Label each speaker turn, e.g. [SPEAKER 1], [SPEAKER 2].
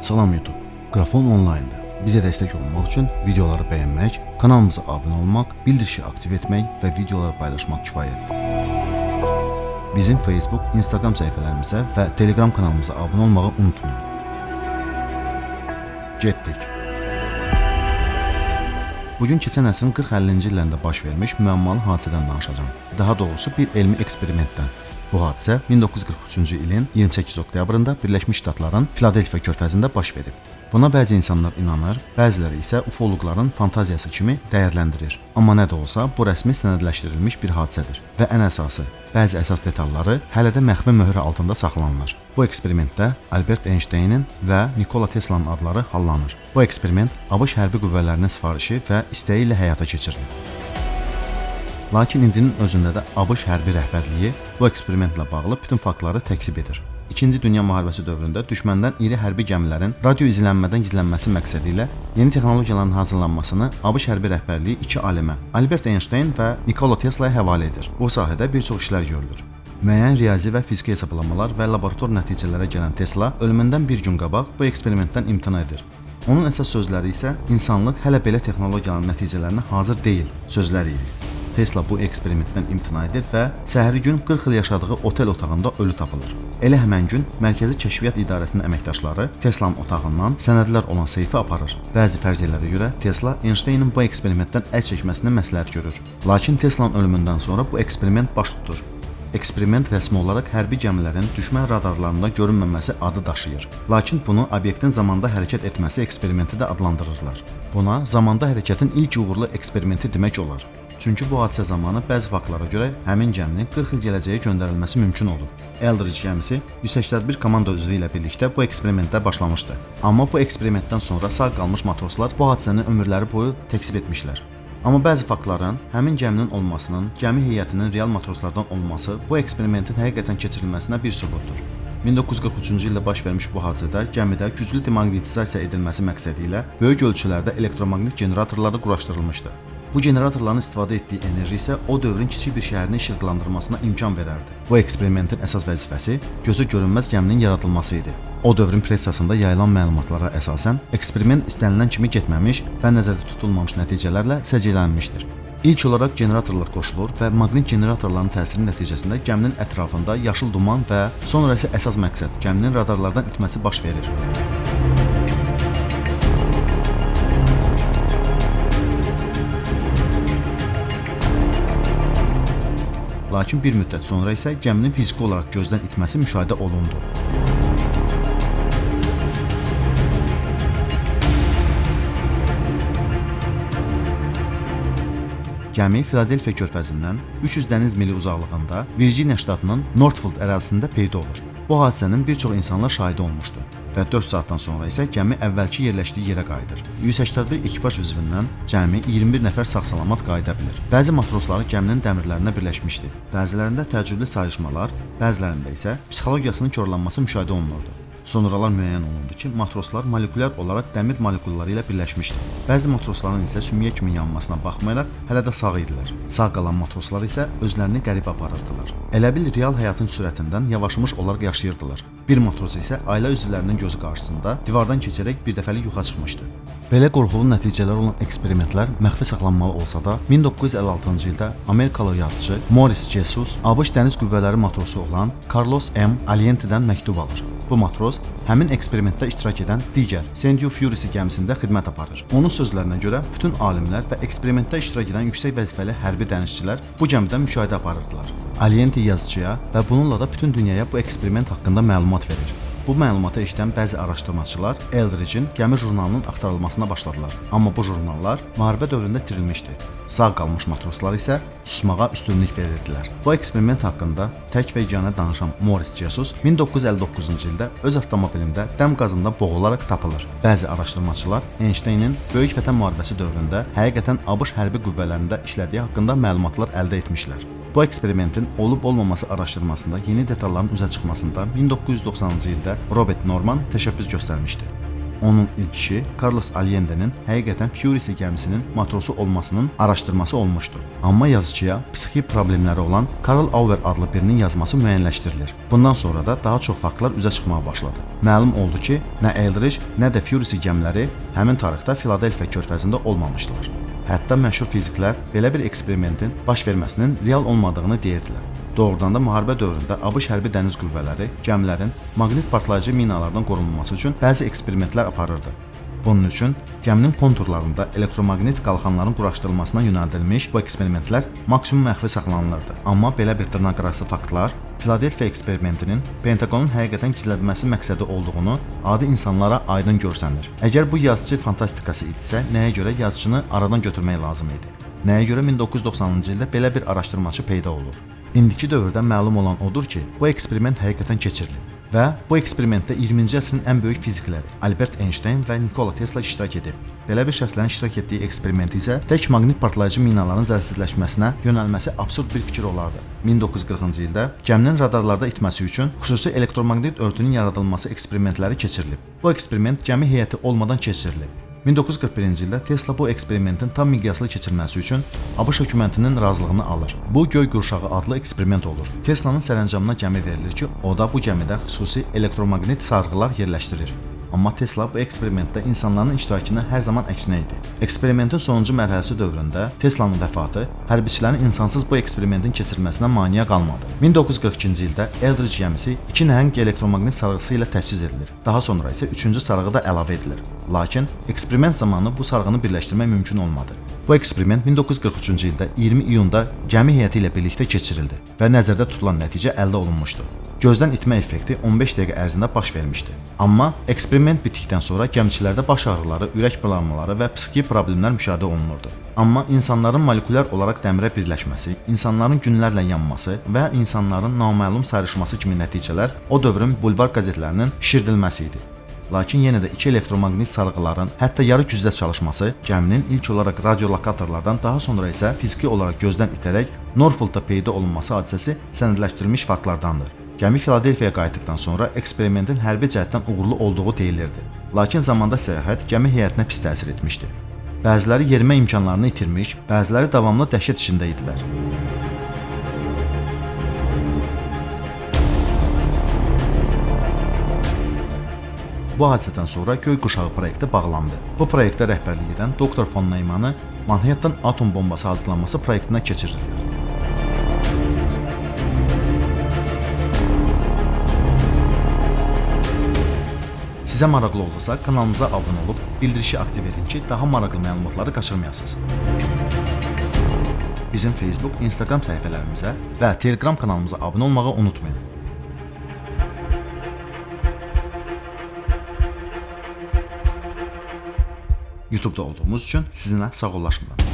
[SPEAKER 1] Salam YouTube, Qrafon online'dır. Bizə dəstək olmaq üçün videoları bəyənmək, kanalımıza abunə olmaq, bildirişi aktiv etmək və videoları paylaşmaq kifayətdir. Bizim Facebook, Instagram səhifələrimizə və Telegram kanalımıza abunə olmağı unutmayın. Getdik. Bugün keçən əsrin 40-50-ci illərində baş vermiş müəmmalı hadisədən danışacağım. Daha doğrusu bir elmi eksperimentdən. Bu hadisə 1943-cü ilin 28 oktyabrında Birləşmiş Ştatların Filadelfiya körfəzində baş verib. Buna bəzi insanlar inanır, bəziləri isə ufoloqların fantaziyası kimi dəyərləndirir. Amma nə də olsa, bu rəsmi sənədləşdirilmiş bir hadisədir və ən əsası, bəzi əsas detalları hələ də məxfi möhür altında saxlanılır. Bu eksperimentdə Albert Einstein'in və Nikola Tesla'nın adları hallanır. Bu eksperiment ABŞ hərbi qüvvələrinin sifarişi və istəyi ilə həyata keçirilir. Lakin indinin özündə də ABŞ hərbi rəhbərliyi bu eksperimentlə bağlı bütün faktları təkzib edir. İkinci Dünya müharibəsi dövründə düşməndən iri hərbi gəmilərin radio izlənmədən gizlənməsi məqsədi ilə yeni texnologiyaların hazırlanmasını ABŞ hərbi rəhbərliyi iki alimə, Albert Einstein və Nikola Tesla'ya həvalə edir. Bu sahədə bir çox işlər görülür. Müəyyən riyazi və fiziki hesablamalar və laborator nəticələrə gələn Tesla ölümündən bir gün qabaq bu eksperimentdən imtina edir. Onun əsas sözləri isə insanlıq hələ belə texnologiyaların nəticələrinə hazır deyil sözləri idi. Tesla bu eksperimentdən imtina edir və səhəri gün 40 il yaşadığı otel otağında ölü tapılır. Elə həmən gün Mərkəzi Kəşfiyyat İdarəsinin əməkdaşları Tesla'nın otağından sənədlər olan seyfi aparır. Bəzi fərziyyələrə görə Tesla Einstein'in bu eksperimentdən əl çəkməsini məsləhət görür. Lakin Tesla'nın ölümündən sonra bu eksperiment baş tutur. Eksperiment rəsmi olaraq hərbi gəmilərin düşmən radarlarında görünməməsi adı daşıyır. Lakin bunu obyektin zamanda hərəkət etməsi eksperimenti də adlandırırlar. Buna zamanda hərəkətin ilk uğurlu eksperimenti demək olar. Çünki bu hadisə zamanı bəzi faktlara görə həmin gəminin 40 il gələcəyə göndərilməsi mümkün olub. Eldridge gəmisi 181 komanda üzvü ilə birlikdə bu eksperimentdə başlamışdı. Amma bu eksperimentdən sonra sağ qalmış matroslar bu hadisəni ömürləri boyu təkzib etmişlər. Amma bəzi faktların həmin gəminin olmasının, gəmi heyətinin real matroslardan olması bu eksperimentin həqiqətən keçirilməsinə bir sübutdur. 1943-cü ildə baş vermiş bu hadisədə gəmidə güclü demanqnetizasiya edilməsi məqsədi ilə böyük ölçülərdə elektromaqnet generatorları quraşdırılmışdı. Bu generatorların istifadə etdiyi enerji isə o dövrün kiçik bir şəhərini işıqlandırmasına imkan verərdi. Bu eksperimentin əsas vəzifəsi gözə görünməz gəminin yaradılması idi. O dövrün pressasında yayılan məlumatlara əsasən eksperiment istənilən kimi getməmiş və nəzərdə tutulmamış nəticələrlə səciyyələnmişdir. İlk olaraq generatorlar qoşulur və maqnit generatorların təsiri nəticəsində gəminin ətrafında yaşıl duman və sonra isə əsas məqsəd gəminin radarlardan itməsi baş verir. Lakin bir müddət sonra isə gəminin fiziki olaraq gözdən itməsi müşahidə olundu. Gəmi Filadelfiya körfəzindən 300 dəniz mili uzaqlığında Virginia ştatının Northfield ərazisində peyda olur. Bu hadisənin bir çox insanlar şahidi olmuşdu və 4 saatdan sonra isə gəmi əvvəlki yerləşdiyi yerə qayıdır. 181 ekipaj üzvündən cəmi 21 nəfər sağ-salamat qayıda bilir. Bəzi matrosları gəminin dəmirlərinə birləşmişdi. Bəzilərində təcrübli sayışmalar, bəzilərində isə psixologiyasının korlanması müşahidə olunurdu. Sonralar müəyyən olundu ki, matroslar molekulyar olaraq dəmir molekulları ilə birləşmişdi. Bəzi matrosların isə sümüyə kimi yanmasına baxmayaraq hələ də sağ idilər. Sağ qalan matroslar isə özlərini qəribə aparırdılar. Elə bil real həyatın sürətindən yavaşmış olaraq yaşayırdılar. Bir matros isə ailə üzvlərinin gözü qarşısında divardan keçərək bir dəfəlik yuxa çıxmışdı. Belə qorxulu nəticələr olan eksperimentlər məxfi saxlanmalı olsa da, 1956-cı ildə Amerikalı yazıcı Morris Jesus ABŞ dəniz qüvvələri matrosu olan Carlos M. Aliente'dən məktub alır. Bu matros həmin eksperimentdə iştirak edən digər St. Fury gəmisində xidmət aparır. Onun sözlərinə görə bütün alimlər və eksperimentdə iştirak edən yüksək vəzifəli hərbi dənizçilər bu gəmidən müşahidə aparırdılar. Aliente yazıcıya və bununla da bütün dünyaya bu eksperiment haqqında məlumat verir. Bu məlumatı eşidən bəzi araşdırmaçılar Eldridge'in gəmi jurnalının axtarılmasına başladılar. Amma bu jurnallar müharibə dövründə itirilmişdi. Sağ qalmış matroslar isə susmağa üstünlük verirdilər. Bu eksperiment haqqında tək və yeganə danışan Morris Jesus 1959-cu ildə öz avtomobilində dəm qazında boğularaq tapılır. Bəzi araşdırmaçılar Einstein'in Böyük Vətən müharibəsi dövründə həqiqətən ABŞ hərbi qüvvələrində işlədiyi haqqında məlumatlar əldə etmişlər. Bu eksperimentin olub-olmaması araşdırmasında yeni detalların üzə çıxmasında 1990-cı ildə Robert Norman təşəbbüs göstərmişdi. Onun ilk işi Carlos Allende'nin həqiqətən Furisi gəmisinin matrosu olmasının araşdırması olmuşdu. Amma yazıçıya psixi problemləri olan Karl Auer adlı birinin yazması müəyyənləşdirilir. Bundan sonra da daha çox faktlar üzə çıxmağa başladı. Məlum oldu ki, nə Eldridge, nə də Furisi gəmiləri həmin tarixdə Filadelfiya körfəzində olmamışdılar. Hətta məşhur fiziklər belə bir eksperimentin baş verməsinin real olmadığını deyirdilər. Doğrudan da müharibə dövründə ABŞ hərbi dəniz qüvvələri gəmilərin maqnit partlayıcı minalardan qorunması üçün bəzi eksperimentlər aparırdı. Bunun üçün gəminin konturlarında elektromaqnit qalxanların quraşdırılmasına yönəldilmiş bu eksperimentlər maksimum məxfi saxlanılırdı. Amma belə bir dırnaqarası faktlar Filadelfiya eksperimentinin Pentagonun həqiqətən gizlədilməsi məqsədi olduğunu adi insanlara aydın görsənir. Əgər bu yazıcı fantastikası idisə, nəyə görə yazıcını aradan götürmək lazım idi? Nəyə görə 1990-cı ildə belə bir araşdırmaçı peyda olur? İndiki dövrdə məlum olan odur ki, bu eksperiment həqiqətən keçirilib və bu eksperimentdə 20-ci əsrin ən böyük fizikləri Albert Einstein və Nikola Tesla iştirak edib. Belə bir şəxslərin iştirak etdiyi eksperiment isə tək maqnit partlayıcı minaların zərərsizləşməsinə yönəlməsi absurd bir fikir olardı. 1940-cı ildə gəminin radarlarda itməsi üçün xüsusi elektromaqnit örtünün yaradılması eksperimentləri keçirilib. Bu eksperiment gəmi heyəti olmadan keçirilib. 1941-ci ildə Tesla bu eksperimentin tam miqyaslı keçirilməsi üçün ABŞ hökumətinin razılığını alır. Bu göy qurşağı adlı eksperiment olur. Tesla'nın sərəncamına gəmi verilir ki, o da bu gəmidə xüsusi elektromaqnit sarğılar yerləşdirir. Amma Tesla bu eksperimentdə insanların iştirakını hər zaman əksinə idi. Eksperimentin sonuncu mərhələsi dövründə Tesla'nın vəfatı hərbiçilərin insansız bu eksperimentin keçirilməsinə maneə qalmadı. 1942-ci ildə Eldridge gəmisi 2 nəhəng elektromaqnit sarğısı ilə təchiz edilir. Daha sonra isə 3-cü sarğı da əlavə edilir. Lakin eksperiment zamanı bu sarğını birləşdirmək mümkün olmadı. Bu eksperiment 1943-cü ildə 20 iyunda gəmi heyəti ilə birlikdə keçirildi və nəzərdə tutulan nəticə əldə olunmuşdu. Gözdən itmə effekti 15 dəqiqə ərzində baş vermişdi. Amma eksperiment bitdikdən sonra gəmiçilərdə baş ağrıları, ürək bulanmaları və psixi problemlər müşahidə olunurdu. Amma insanların molekulyar olaraq dəmirə birləşməsi, insanların günlərlə yanması və insanların naməlum sayrışması kimi nəticələr o dövrün bulvar qəzetlərinin şişirdilməsi idi. Lakin yenə də 2 elektromaqnit sarğıların hətta yarı gücdə çalışması gəminin ilk olaraq radiolokatorlardan, daha sonra isə fiziki olaraq gözdən itərək Norfolkda peyda olunması hadisəsi sənədləşdirilmiş faktlardandır. Gəmi Filadelfiyaya qayıtdıqdan sonra eksperimentin hərbi cəhətdən uğurlu olduğu deyilirdi. Lakin zamanda səyahət gəmi heyətinə pis təsir etmişdi. Bəziləri yerimə imkanlarını itirmiş, bəziləri davamlı dəhşət içində idilər. Bu hadisədən sonra Göy Quşağı proyekti bağlandı. Bu proyektə rəhbərlik edən Dr. von Neumannı Manhattan atom bombası hazırlanması proyektinə keçirirlər. Sizə maraqlı oldusa kanalımıza abunə olub, bildirişi aktiv edin ki, daha maraqlı məlumatları qaçırmayasınız. Bizim Facebook, Instagram səhifələrimizə və Telegram kanalımıza abunə olmağı unutmayın. YouTube'da olduğumuz üçün sizinlə sağollaşmıram.